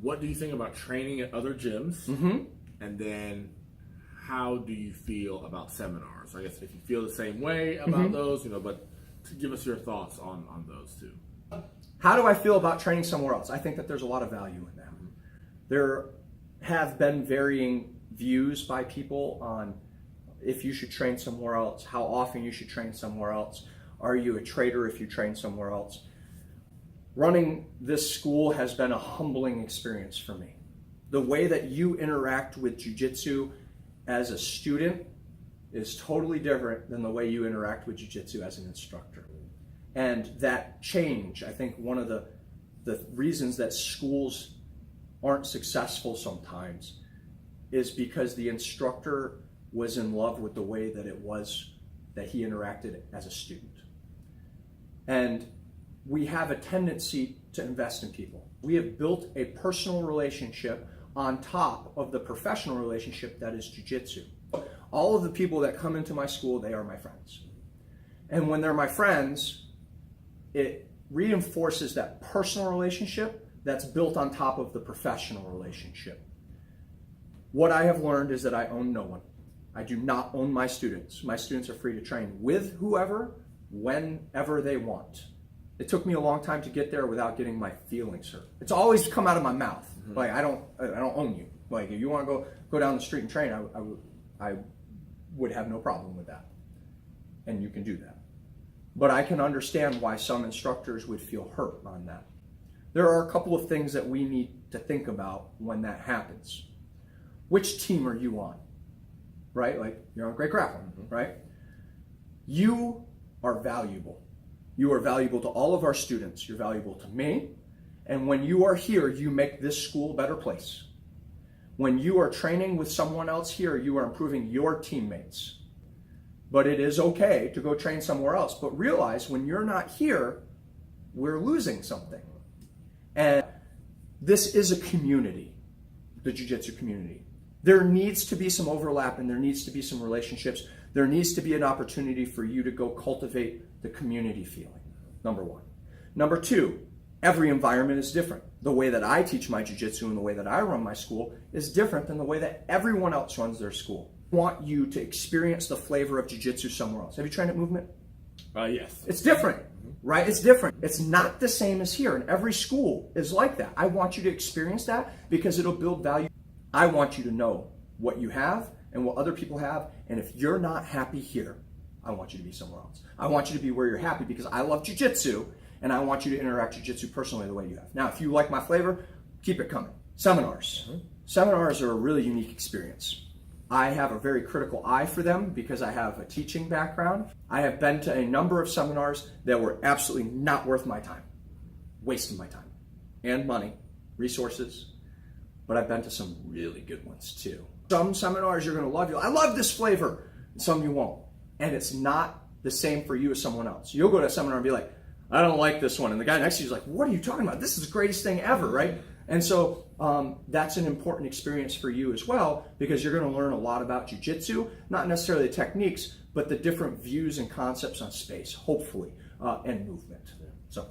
what do you think about training at other gyms? Mm-hmm. And then how do you feel about seminars? I guess if you feel the same way about those, but to give us your thoughts on those two. How do I feel about training somewhere else? I think that there's a lot of value in that. There have been varying views by people on if you should train somewhere else, how often you should train somewhere else. Are you a trader if you train somewhere else? Running this school has been a humbling experience for me. The way that you interact with jiu-jitsu as a student is totally different than the way you interact with jiu-jitsu as an instructor. And that change, I think one of the reasons that schools aren't successful sometimes is because the instructor was in love with the way that it was that he interacted as a student. And we have a tendency to invest in people. We have built a personal relationship on top of the professional relationship that is jiu-jitsu. All of the people that come into my school, they are my friends. And when they're my friends, it reinforces that personal relationship that's built on top of the professional relationship. What I have learned is that I own no one. I do not own my students. My students are free to train with whoever, whenever they want. It took me a long time to get there without getting my feelings hurt. It's always come out of my mouth. Like, I don't own you. Like, if you want to go down the street and train, I would have no problem with that. And you can do that. But I can understand why some instructors would feel hurt on that. There are a couple of things that we need to think about when that happens. Which team are you on? Right? Like, you're on Great Grappling, right? You are valuable. You are valuable to all of our students. You're valuable to me. And when you are here, you make this school a better place. When you are training with someone else here, you are improving your teammates. But it is okay to go train somewhere else. But realize when you're not here, we're losing something. And this is a community, the jiu-jitsu community. There needs to be some overlap and there needs to be some relationships. There needs to be an opportunity for you to go cultivate the community feeling, number one. Number two, every environment is different. The way that I teach my jiu-jitsu and the way that I run my school is different than the way that everyone else runs their school. I want you to experience the flavor of jiu-jitsu somewhere else. Have you trained at Movement? Yes. It's different, right? It's different. It's not the same as here, and every school is like that. I want you to experience that because it'll build value. I want you to know what you have and what other people have, and if you're not happy here, I want you to be somewhere else. I want you to be where you're happy because I love jiu-jitsu, and I want you to interact jiu-jitsu personally the way you have. Now, if you like my flavor, keep it coming. Seminars. Seminars are a really unique experience. I have a very critical eye for them because I have a teaching background. I have been to a number of seminars that were absolutely not worth my time, wasting my time and money, resources, but I've been to some really good ones too. Some seminars you're going to love. I love this flavor. Some you won't. And it's not the same for you as someone else. You'll go to a seminar and be like, I don't like this one. And the guy next to you is like, what are you talking about? This is the greatest thing ever, right? And so that's an important experience for you as well because you're going to learn a lot about jiu-jitsu, not necessarily the techniques, but the different views and concepts on space, hopefully, and movement. So.